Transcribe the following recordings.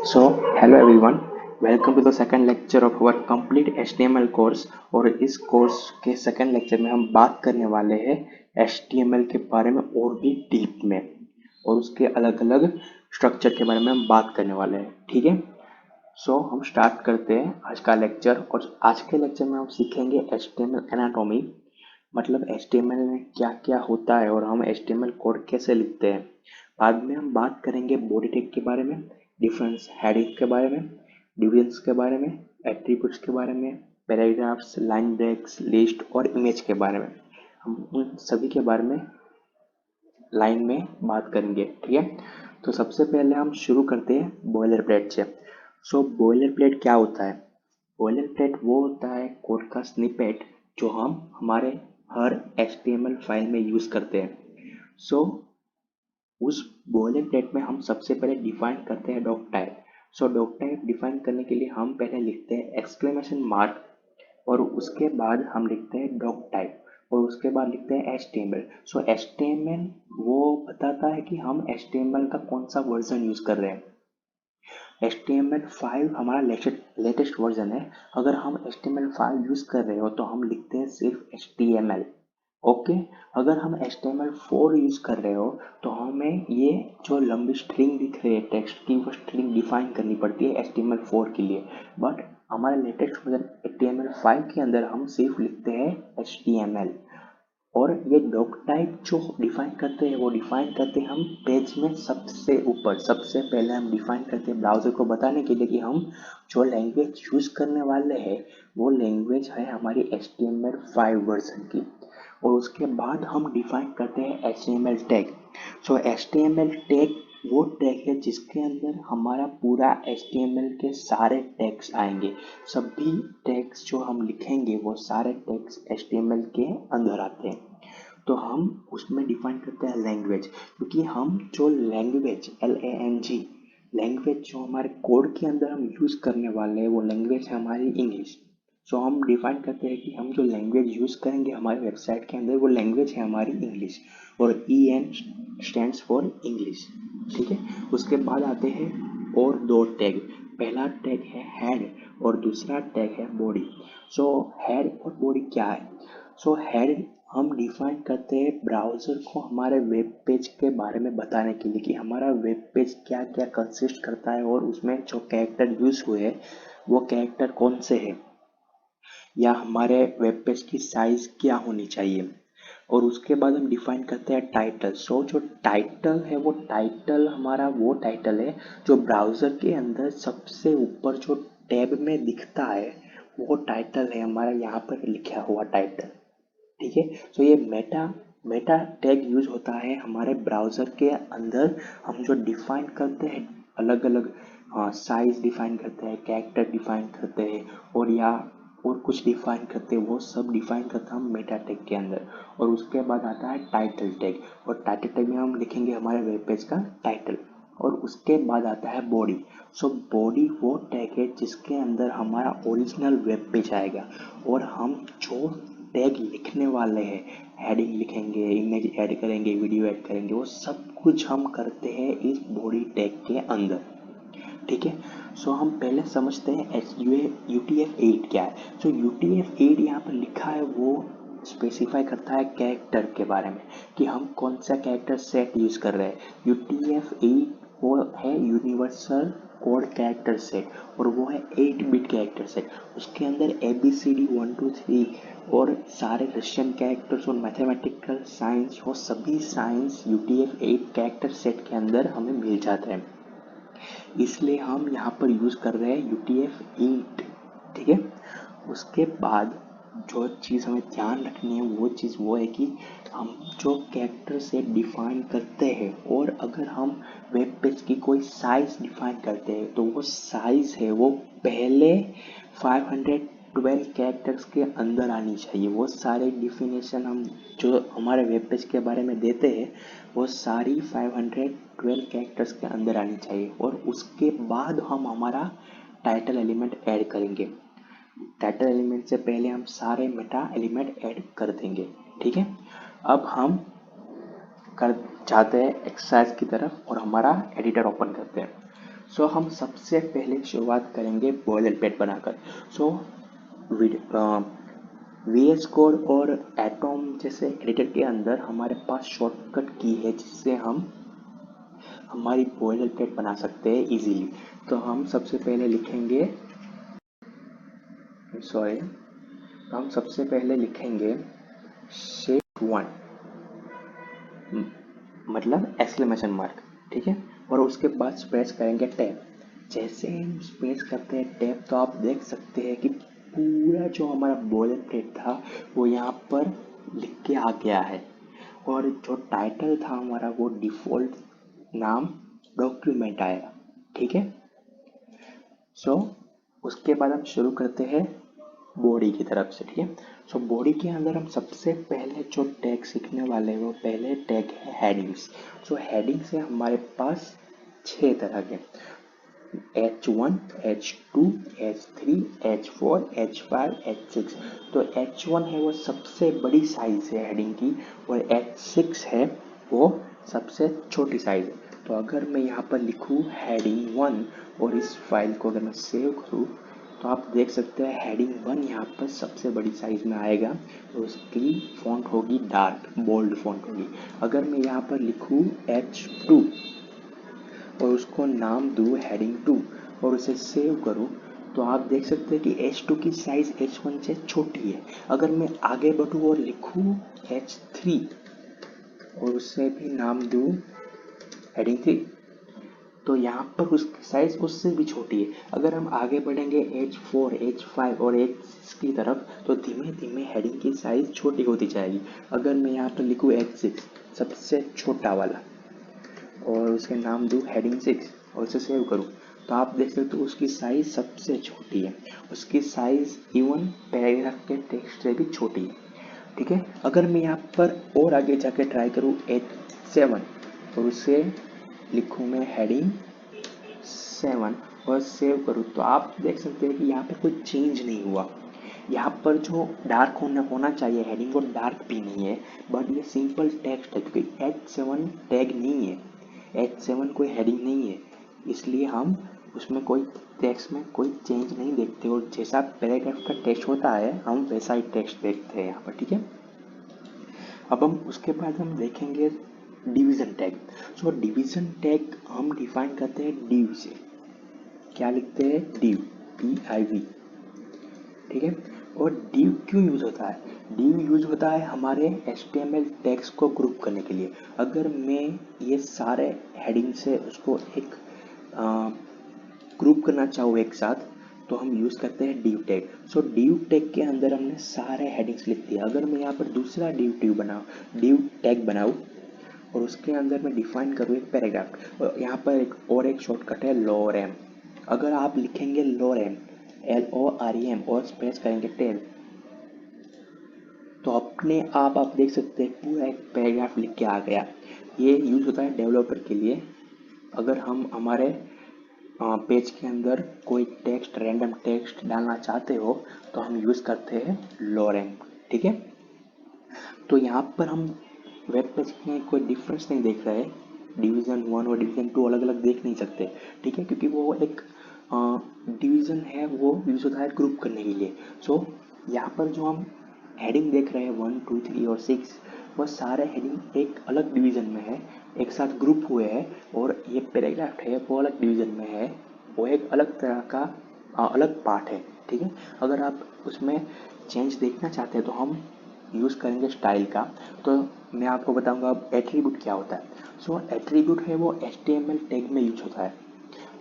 So, hello everyone, welcome to the second lecture of our complete HTML course। और इस course के second lecture में हम बात करने वाले हैं HTML के बारे में और भी डीप में, और उसके अलग अलग स्ट्रक्चर के बारे में हम बात करने वाले हैं। ठीक है, सो हम स्टार्ट करते हैं आज का लेक्चर। और आज के लेक्चर में हम सीखेंगे HTML एनाटॉमी, मतलब HTML में क्या क्या होता है और हम HTML कोड कैसे लिखते हैं। बाद में हम बात करेंगे बॉडी टैग के बारे में, डिफरेंस हेडिंग के बारे में, डिविजन्स के बारे में, एट्रीब्यूट्स के बारे में, पैराग्राफ्स, लाइन ब्रेक्स, लिस्ट और इमेज के बारे में। हम उन सभी के बारे में लाइन में बात करेंगे। ठीक है, तो सबसे पहले हम शुरू करते हैं बॉयलर प्लेट से। सो बॉयलर प्लेट क्या होता है? बॉयलर प्लेट वो होता है कोड का स्निपेट जो हम हमारे हर HTML फाइल में यूज करते हैं। सो उस बॉयलर प्लेट में हम सबसे पहले डिफाइन करते हैं डॉक टाइप। सो डॉक टाइप डिफाइन करने के लिए हम पहले लिखते हैं एक्सक्लेमेशन मार्क, और उसके बाद हम लिखते हैं डॉक टाइप, और उसके बाद लिखते हैं HTML। सो HTML वो बताता है कि हम HTML का कौन सा वर्जन यूज कर रहे हैं। HTML5 हमारा लेटेस्ट वर्जन है। अगर हम HTML5 यूज कर रहे हो तो हम लिखते हैं सिर्फ HTML। ओके, अगर हम HTML4 यूज कर रहे हो तो हमें ये जो लंबी स्ट्रिंग दिख रही है टेक्स्ट की, वो स्ट्रिंग डिफाइन करनी पड़ती है HTML4 के लिए। बट हमारे लेटेस्ट वर्जन HTML5 के अंदर हम सिर्फ लिखते हैं HTML। और ये डॉक टाइप जो डिफाइन करते हैं वो डिफाइन करते हैं हम पेज में सबसे ऊपर। सबसे पहले हम डिफाइन करते हैं ब्राउज़र को बताने के लिए कि हम जो लैंग्वेज यूज़ करने वाले हैं वो लैंग्वेज है हमारी HTML5 वर्जन की। और उसके बाद हम डिफाइन करते हैं HTML टैग। सो HTML टैग वो टैग है जिसके अंदर हमारा पूरा HTML के सारे टैग्स आएंगे। सभी टैग्स जो हम लिखेंगे वो सारे टैग्स HTML के अंदर आते हैं। तो हम उसमें डिफाइन करते हैं लैंग्वेज, क्योंकि हम जो लैंग्वेज LANG लैंग्वेज जो हमारे कोड के अंदर हम यूज़ करने वाले हैं वो लैंग्वेज है हमारी इंग्लिश। सो हम डिफाइन करते हैं कि हम जो लैंग्वेज यूज़ करेंगे हमारे वेबसाइट के अंदर वो लैंग्वेज है हमारी इंग्लिश, और EN स्टैंड्स फॉर इंग्लिश। ठीक है, उसके बाद आते हैं और दो टैग। पहला टैग है हेड और दूसरा टैग है बॉडी। सो हेड और बॉडी क्या है? सो हेड हम डिफाइन करते हैं ब्राउज़र को हमारे वेब पेज के बारे में बताने के लिए कि हमारा वेब पेज क्या क्या कंसिस्ट करता है, और उसमें जो कैरेक्टर यूज़ हुए हैं वो कैरेक्टर कौन से हैं, या हमारे वेब पेज की साइज़ क्या होनी चाहिए। और उसके बाद हम डिफाइन करते हैं टाइटल। सो जो टाइटल है वो टाइटल हमारा वो टाइटल है जो ब्राउज़र के अंदर सबसे ऊपर जो टैब में दिखता है वो टाइटल है हमारा यहाँ पर लिखा हुआ टाइटल। ठीक है, तो ये मेटा मेटा टैग यूज होता है हमारे ब्राउज़र के अंदर। हम जो डिफाइन करते हैं अलग अलग साइज डिफाइन करते हैं, कैरेक्टर डिफाइन करते हैं, और या और कुछ डिफाइन करते हैं, वो सब डिफाइन करते हैं हम मेटा टैग के अंदर। और उसके बाद आता है टाइटल टैग, और टाइटल टैग में हम लिखेंगे हमारे वेब पेज का टाइटल। और उसके बाद आता है बॉडी। सो बॉडी वो टैग है जिसके अंदर हमारा ओरिजिनल वेब पेज आएगा, और हम जो टैग लिखने वाले हैं, हेडिंग लिखेंगे, इमेज ऐड करेंगे, वीडियो ऐड करेंगे, वो सब कुछ हम करते हैं इस बॉडी टैग के अंदर। ठीक है, सो हम पहले समझते हैं UTF-8 क्या है। सो UTF-8 यहाँ पर लिखा है वो स्पेसिफाई करता है कैरेक्टर के बारे में कि हम कौन सा कैरेक्टर सेट यूज़ कर रहे हैं। UTF-8 वो है यूनिवर्सल कोड कैरेक्टर सेट, और वो है 8 बिट कैरेक्टर सेट। उसके अंदर ABCD 1 2 3 और सारे रशियन कैरेक्टर्स और मैथमेटिकल साइंस, वो सभी साइंस UTF-8 कैरेक्टर सेट के अंदर हमें मिल जाते हैं। इसलिए हम यहाँ पर यूज़ कर रहे हैं UTF-8। ठीक है, उसके बाद जो चीज़ हमें ध्यान रखनी है वो चीज़ वो है कि हम जो कैरेक्टर से डिफाइन करते हैं, और अगर हम वेब पेज की कोई साइज़ डिफाइन करते हैं तो वो साइज़ है वो पहले 512 कैरेक्टर्स के अंदर आनी चाहिए। वो सारे डिफिनेशन हम जो हमारे वेब पेज के बारे में देते हैं वो सारी 512 कैरेक्टर्स के अंदर आनी चाहिए। और उसके बाद हम हमारा टाइटल एलिमेंट ऐड करेंगे। टाइटल एलिमेंट से पहले हम सारे मेटा एलिमेंट ऐड कर देंगे। ठीक है, अब हम कर जाते हैं एक्सरसाइज की तरफ और हमारा एडिटर ओपन करते हैं। सो हम सबसे पहले शुरुआत करेंगे बॉयलरप्लेट बनाकर। सो VS कोड और एटॉम जैसे एडिटर के अंदर हमारे पास शॉर्टकट की है जिससे हम हमारी बॉयलरप्लेट बना सकते हैं इजीली। तो हम सबसे पहले लिखेंगे shape1 मतलब एक्सक्लेमेशन मार्क, ठीक है। और उसके बाद प्रेस करेंगे टैब। जैसे हम प्रेस करते हैं टैब तो आप देख सकते हैं कि पूरा जो हमारा बॉयलरप्लेट था वो यहाँ पर लिख के आ गया है। और जो टाइटल था हमारा वो डिफ़ॉल्ट नाम डॉक्यूमेंट आएगा, ठीक है। सो उसके बाद हम शुरू करते हैं बॉडी की तरफ से, ठीक है। सो बॉडी के अंदर हम सबसे पहले जो टैग सीखने वाले हैं वो पहले टैग है हेडिंग्स। सो हेडिंग से हमारे पास 6 तरह के H1, H2, H3, H4, H5, H6। तो H1 है वो सबसे बड़ी साइज है हेडिंग की और H6 है वो सबसे छोटी साइज है। तो अगर मैं यहाँ पर लिखूँ हेडिंग 1 और इस फाइल को अगर मैं सेव करूँ तो आप देख सकते हैं हेडिंग 1 यहाँ पर सबसे बड़ी साइज में आएगा और उसकी फॉन्ट होगी डार्क बोल्ड फॉन्ट होगी। अगर मैं यहाँ पर लिखूँ H2 और उसको नाम दूँ हेडिंग 2 और उसे सेव करूँ तो आप देख सकते हैं कि H2 की साइज H1 से छोटी है। अगर मैं आगे बढ़ूँ और लिखूँ H3 और उसे भी नाम दूँ हेडिंग 3 तो यहाँ पर उसकी साइज उससे भी छोटी है। अगर हम आगे बढ़ेंगे H4, H5 और H6 की तरफ तो धीमे धीमे हेडिंग की साइज छोटी होती जाएगी। अगर मैं यहाँ पर लिखूँ H6 सबसे छोटा वाला और उसके नाम दूँ हेडिंग 6 और उसे सेव करूँ तो आप देख सकते हो उसकी साइज सबसे छोटी है। उसकी साइज इवन पैराग्राफ के टेक्स्ट से भी छोटी है, ठीक है। अगर मैं यहाँ पर और आगे जाके ट्राई करूँ H7 और उसे लिखूँ मैं हेडिंग 7 और सेव करूँ तो आप देख सकते हैं कि यहाँ पर कोई चेंज नहीं हुआ। यहाँ पर जो डार्क होना चाहिए हेडिंग वो डार्क भी नहीं है, बट ये सिंपल टेक्स्ट है क्योंकि H7 टैग नहीं है, H7 कोई हेडिंग नहीं है, इसलिए हम उसमें कोई टेक्स्ट में कोई चेंज नहीं देखते और जैसा पैराग्राफ का टेक्स्ट होता है हम वैसा ही टेक्स्ट देखते हैं यहाँ पर, ठीक है। अब हम उसके बाद हम देखेंगे डिवीज़न टैग। सो डिवीज़न टैग हम डिफाइन करते हैं div से। क्या लिखते हैं div, DIV, ठीक है। और div क्यों यूज़ होता है? div यूज़ होता है हमारे HTML टैग्स को ग्रुप करने के लिए। अगर मैं ये सारे हेडिंग से उसको एक ग्रुप करना चाहूँ एक साथ तो हम यूज़ करते हैं div टैग। सो div टैग के अंदर हमने सारे हेडिंग्स लिख दिए। अगर मैं यहाँ पर दूसरा div टैग बनाऊँ और उसके अंदर मैं डिफाइन करूँ एक पैराग्राफ और यहाँ पर एक शॉर्टकट है lorem। अगर आप लिखेंगे lorem LOREM और स्पेस करेंगे टेल तो अपने आप देख सकते हैं पूरा एक पैराग्राफ लिख के आ गया। ये यूज़ होता है डेवलपर के लिए। अगर हम हमारे पेज के अंदर कोई टेक्स्ट रैंडम टेक्स्ट डालना चाहते हो तो हम यूज़ करते हैं lorem, ठीक है। तो यहाँ पर हम वेब पेज में कोई डिफरेंस नहीं देख रहे हैं। डिवीज़न 1 और डिवीज़न 2 अलग अलग देख नहीं सकते, ठीक है, क्योंकि वो एक डिवीज़न है वो यूज़ होता है ग्रुप करने के लिए। सो यहाँ पर जो हम हेडिंग देख रहे हैं 1, 2, 3 और 6 वो सारे हेडिंग एक अलग डिवीज़न में है, एक साथ ग्रुप हुए हैं और ये पैराग्राफ है वो अलग डिवीज़न में है, वो एक अलग तरह का अलग पार्ट है, ठीक है। अगर आप उसमें चेंज देखना चाहते हैं तो हम यूज़ करेंगे स्टाइल का। तो मैं आपको बताऊंगा अब एट्रीब्यूट क्या होता है। सो एट्रीब्यूट है वो HTML टैग में यूज होता है।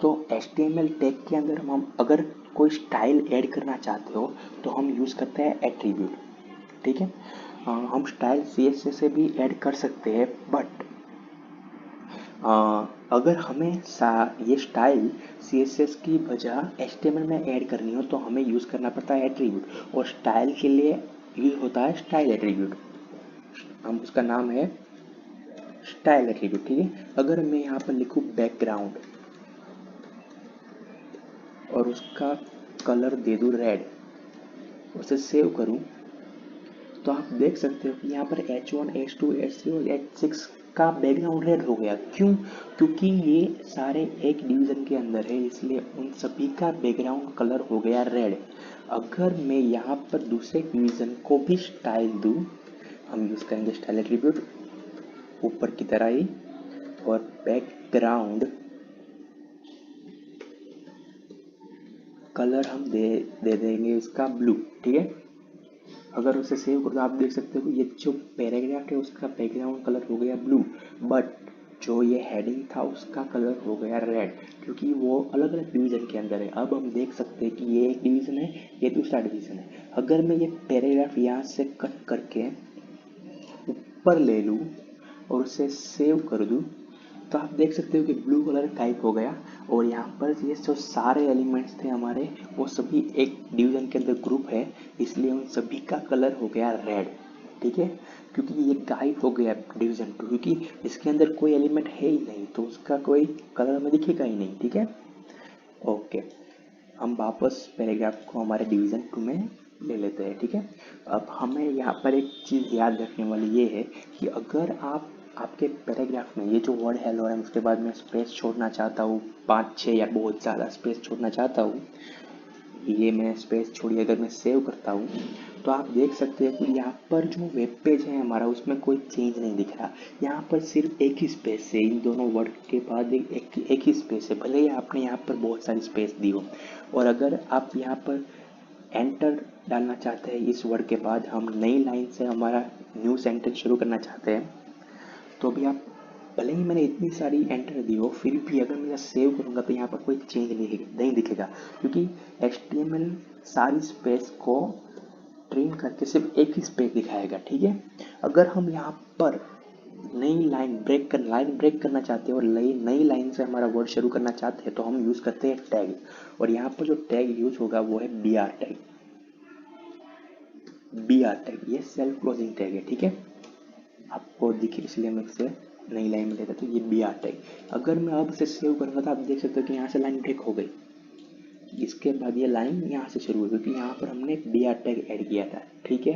तो HTML टैग के अंदर हम अगर कोई स्टाइल ऐड करना चाहते हो तो हम यूज़ करते हैं एट्रीब्यूट, ठीक है। हम स्टाइल CSS से भी ऐड कर सकते हैं बट अगर हमें ये स्टाइल CSS की बजाय HTML में ऐड करनी हो तो हमें यूज़ करना पड़ता है एट्रीब्यूट और स्टाइल के लिए यूज़ होता है स्टाइल एट्रीब्यूट। हम उसका नाम है स्टाइल एट्रीब्यूट, ठीक है। अगर मैं यहाँ पर लिखूँ बैकग्राउंड और उसका कलर दे दूँ रेड, उसे सेव करूँ तो आप देख सकते हो कि यहाँ पर H1, H2, H3 और H6 का बैकग्राउंड रेड हो गया। क्यों? क्योंकि ये सारे एक डिवीजन के अंदर है, इसलिए उन सभी का बैकग्राउंड कलर हो गया रेड। अगर मैं यहाँ पर दूसरे डिवीजन को भी स्टाइल दूँ, हम यूज करेंगे स्टाइल एट्रीब्यूट ऊपर की तरह ही, और बैकग्राउंड कलर हम दे देंगे इसका ब्लू। ठीक है, अगर उसे सेव करो तो आप देख सकते हो ये जो पैराग्राफ है उसका बैकग्राउंड कलर हो गया ब्लू, बट जो ये हेडिंग था उसका कलर हो गया रेड, क्योंकि वो अलग अलग डिवीजन के अंदर है। अब हम देख सकते हैं कि ये एक डिवीजन है, ये दूसरा डिवीजन है। अगर मैं ये पैराग्राफ यहाँ से कट करके ऊपर ले लूँ और उसे सेव कर दूँ, तो आप देख सकते हो कि ब्लू कलर टाइप हो गया, और यहाँ पर ये जो सारे एलिमेंट्स थे हमारे वो सभी एक डिवीजन के अंदर ग्रुप है, इसलिए उन सभी का कलर हो गया रेड। ठीक है, क्योंकि ये गायब हो गया डिवीजन टू, क्योंकि इसके अंदर कोई एलिमेंट है ही नहीं, तो उसका कोई कलर हमें दिखेगा ही नहीं। ठीक है, ओके, हम वापस पैराग्राफ को हमारे डिवीजन टू में ले लेते हैं। ठीक है, अब हमें यहाँ पर एक चीज़ याद रखने वाली ये है कि अगर आप आपके पैराग्राफ में ये जो वर्ड हेलो है उसके बाद मैं स्पेस छोड़ना चाहता हूँ, 5-6 या बहुत ज़्यादा स्पेस छोड़ना चाहता हूँ, ये मैं स्पेस छोड़ी अगर मैं सेव करता हूँ, तो आप देख सकते हैं कि यहाँ पर जो वेब पेज है हमारा उसमें कोई चेंज नहीं दिख रहा। यहाँ पर सिर्फ एक ही स्पेस है, इन दोनों वर्ड के बाद एक ही स्पेस है, भले ही आपने यहाँ पर बहुत सारी स्पेस दी हो। और अगर आप यहाँ पर एंटर डालना चाहते हैं इस वर्ड के बाद, हम नई लाइन से हमारा न्यू सेंटेंस शुरू करना चाहते हैं, तो भी आप, भले ही मैंने इतनी सारी एंटर दी हो, फिर भी अगर मैं सेव करूँगा तो यहाँ पर कोई चेंज नहीं दिखेगा, क्योंकि HTML सारी स्पेस को ट्रिम करके सिर्फ एक ही स्पेस दिखाएगा। ठीक है, अगर हम यहाँ पर नई लाइन ब्रेक करना चाहते हैं और नई लाइन से हमारा वर्ड शुरू करना चाहते हैं, तो हम यूज़ करते हैं टैग, और यहाँ पर जो टैग यूज होगा वो है BR टैग। BR टैग ये सेल्फ क्लोजिंग टैग है। ठीक है, आपको दिखे इसलिए मैं इसे नई लाइन में देता, तो ये BR टैग। अगर मैं अब इसे सेव करूँगा तो आप देख सकते हो कि यहाँ से लाइन ब्रेक हो गई, इसके बाद ये लाइन यहाँ से शुरू हुई, क्योंकि यहाँ पर हमने BR टैग ऐड किया था। ठीक है,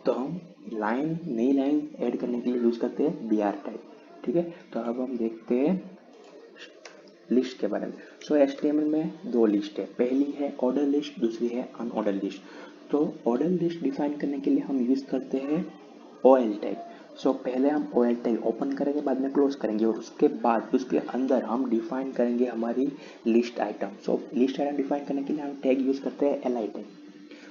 तो हम नई लाइन ऐड करने के लिए यूज करते हैं BR टैग। ठीक है, तो अब हम देखते हैं लिस्ट के बारे में। सो HTML में दो लिस्ट है, पहली है ऑर्डर लिस्ट, दूसरी है अनऑर्डर लिस्ट। तो ऑर्डर लिस्ट डिफाइन करने के लिए हम यूज करते हैं OL टैग। सो पहले हम OL टैग ओपन करेंगे, बाद में क्लोज करेंगे, और उसके बाद उसके अंदर हम डिफाइन करेंगे हमारी लिस्ट आइटम। सो लिस्ट आइटम डिफाइन करने के लिए हम टैग यूज करते हैं LI टैग।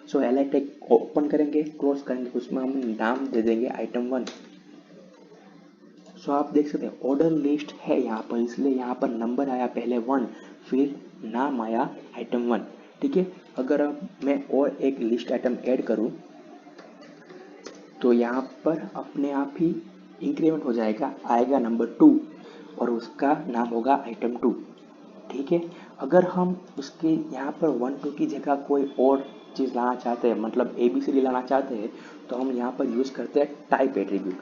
सो LI टैग ओपन करेंगे, क्लोज करेंगे, उसमें हम नाम दे देंगे आइटम 1। सो आप देख सकते हैं ऑर्डर लिस्ट है यहाँ पर, इसलिए यहाँ पर नंबर आया पहले 1, फिर नाम आया आइटम 1। ठीक है, अगर अब मैं और एक लिस्ट आइटम ऐड करूँ तो यहाँ पर अपने आप ही इंक्रीमेंट हो जाएगा, आएगा नंबर 2 और उसका नाम होगा आइटम 2। ठीक है, अगर हम उसके यहाँ पर 1 2 की जगह कोई और चीज़ लाना चाहते हैं, मतलब ABCD लाना चाहते हैं, तो हम यहाँ पर यूज़ करते हैं टाइप एट्रीब्यूट।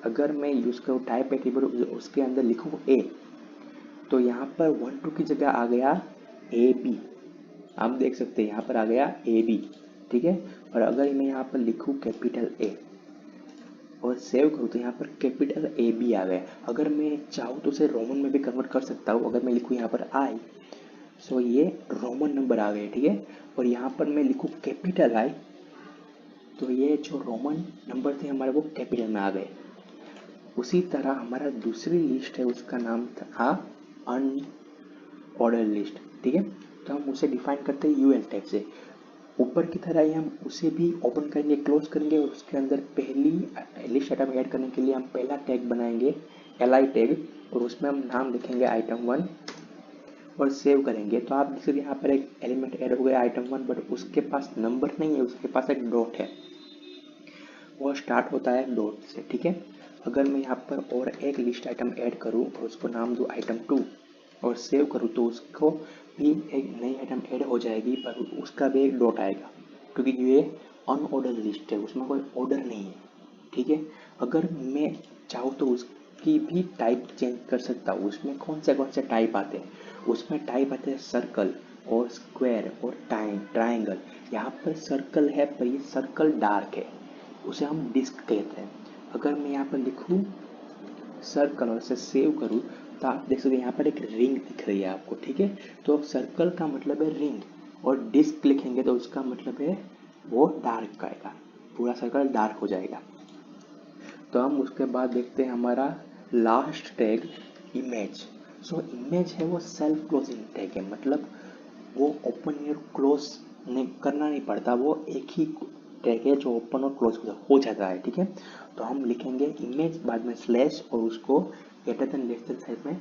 अगर मैं यूज़ करूँ टाइप एट्रीब्यूट, उसके अंदर लिखूँ A, तो यहाँ पर 1 2 की जगह आ गया AB। आप देख सकते हैं यहाँ पर आ गया AB। ठीक है, और अगर मैं यहाँ पर लिखूँ कैपिटल A और सेव करूँ तो यहाँ पर कैपिटल AB आ गया। अगर मैं चाहूँ तो उसे रोमन में भी कन्वर्ट कर सकता हूँ। अगर मैं लिखूँ यहाँ पर I, सो ये रोमन नंबर आ गए। ठीक है, और यहाँ पर मैं लिखूँ कैपिटल I, तो ये जो रोमन नंबर थे हमारे वो कैपिटल में आ गए। उसी तरह हमारा दूसरी लिस्ट है, उसका नाम था अनऑर्डर लिस्ट। ठीक है, तो हम उसे डिफाइन करते हैं UL टैग से। ऊपर की तरह ही हम उसे भी ओपन करेंगे, क्लोज करेंगे, और उसके अंदर पहली लिस्ट आइटम ऐड करने के लिए हम पहला टैग बनाएंगे LI टैग, और उसमें हम नाम लिखेंगे आइटम 1 और सेव करेंगे। तो आप देख सकते यहाँ पर एक एलिमेंट ऐड हो गया आइटम 1, बट उसके पास नंबर नहीं है, उसके पास एक डॉट है, वो स्टार्ट होता है डॉट से। ठीक है, अगर मैं यहाँ पर और एक लिस्ट आइटम ऐड करूँ और उसको नाम दूँ आइटम 2 और सेव करूँ, तो उसको भी एक नई आइटम ऐड हो जाएगी, पर उसका भी एक डॉट आएगा, क्योंकि ये अनऑर्डर लिस्ट है, उसमें कोई ऑर्डर नहीं है। ठीक है, अगर मैं चाहूँ तो उसकी भी टाइप चेंज कर सकता हूँ। उसमें कौन से टाइप आते हैं, उसमें टाइप आते हैं सर्कल और स्क्वायर और ट्राइंगल। यहाँ पर सर्कल है, पर ये सर्कल डार्क है, उसे हम डिस्क कहते हैं। अगर मैं यहाँ पर लिखूँ सर्कल और इसे सेव करूँ तो आप देख सकते हैं यहाँ पर एक रिंग दिख रही है आपको, ठीक है। तो सर्कल का मतलब है रिंग और डिस्क लिखेंगे तो उसका मतलब है वो डार्क आएगा, पूरा सर्कल डार्क हो जाएगा। तो हम उसके बाद देखते हैं हमारा last tag image. So image है वो सेल्फ क्लोजिंग टैग है, मतलब वो ओपन और क्लोज नहीं करना नहीं पड़ता, वो एक ही टैग है जो ओपन और क्लोज हो जाता है, ठीक है। तो हम लिखेंगे इमेज बाद में स्लैश और उसको greater than less than side में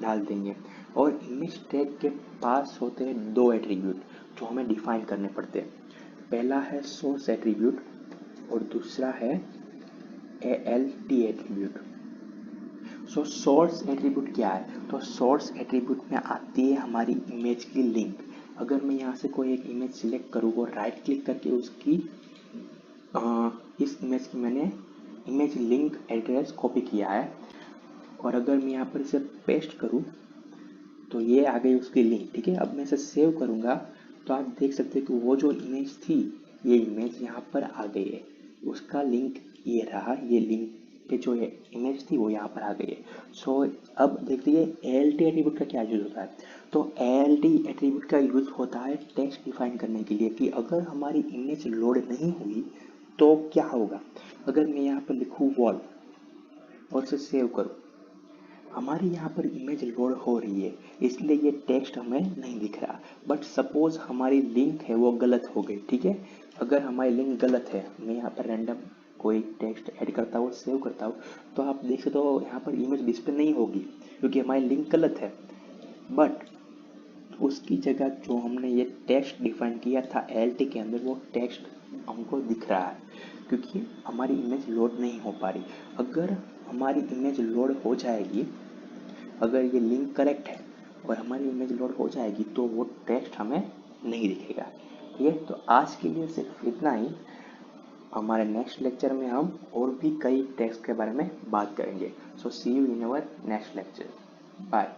डाल देंगे। और इमेज टैग के पास होते हैं दो एट्रीब्यूट जो हमें डिफाइन करने पड़ते हैं। पहला है सोर्स एट्रीब्यूट और दूसरा है ALT एट्रीब्यूट। सो सोर्स एट्रीब्यूट क्या है? तो सोर्स एट्रीब्यूट में आती है हमारी इमेज की लिंक। अगर मैं यहाँ से कोई एक इमेज सिलेक्ट करूँ और राइट क्लिक करके उसकी इस इमेज की मैंने इमेज लिंक एड्रेस कॉपी किया है और अगर मैं यहाँ पर इसे पेस्ट करूँ तो ये आ गई उसकी लिंक, ठीक है। अब मैं इसे सेव करूँगा तो आप देख सकते हैं कि वो जो इमेज थी ये इमेज यहाँ पर आ गई है, उसका लिंक ये रहा, ये लिंक पे जो ये इमेज थी वो यहाँ पर आ गई है। सो अब देखिए ALT एट्रीब्यूट का क्या यूज़ होता है। तो ALT एट्रीब्यूट का यूज़ होता है टेक्स्ट डिफाइन करने के लिए कि अगर हमारी इमेज लोड नहीं हुई तो क्या होगा। अगर मैं यहाँ पर लिखूँ वॉल और इसे सेव करूँ, हमारी यहाँ पर इमेज लोड हो रही है इसलिए ये टेक्स्ट हमें नहीं दिख रहा। बट सपोज हमारी लिंक है वो गलत हो गई, ठीक है। अगर हमारी लिंक गलत है, मैं यहाँ पर रैंडम कोई टेक्स्ट ऐड करता हूँ, सेव करता हूँ, तो आप देख सकते हो यहाँ पर इमेज डिस्प्ले नहीं होगी क्योंकि हमारी लिंक गलत है। बट उसकी जगह जो हमने ये टेक्स्ट डिफाइन किया था ALT के अंदर वो टेक्स्ट हमको दिख रहा है क्योंकि हमारी इमेज लोड नहीं हो पा रही। अगर हमारी इमेज लोड हो जाएगी, अगर ये लिंक करेक्ट है और हमारी इमेज लोड हो जाएगी तो वो टेक्स्ट हमें नहीं दिखेगा, ठीक है। तो आज के लिए सिर्फ इतना ही। हमारे नेक्स्ट लेक्चर में हम और भी कई टेक्स्ट के बारे में बात करेंगे। So see you in our next lecture. Bye.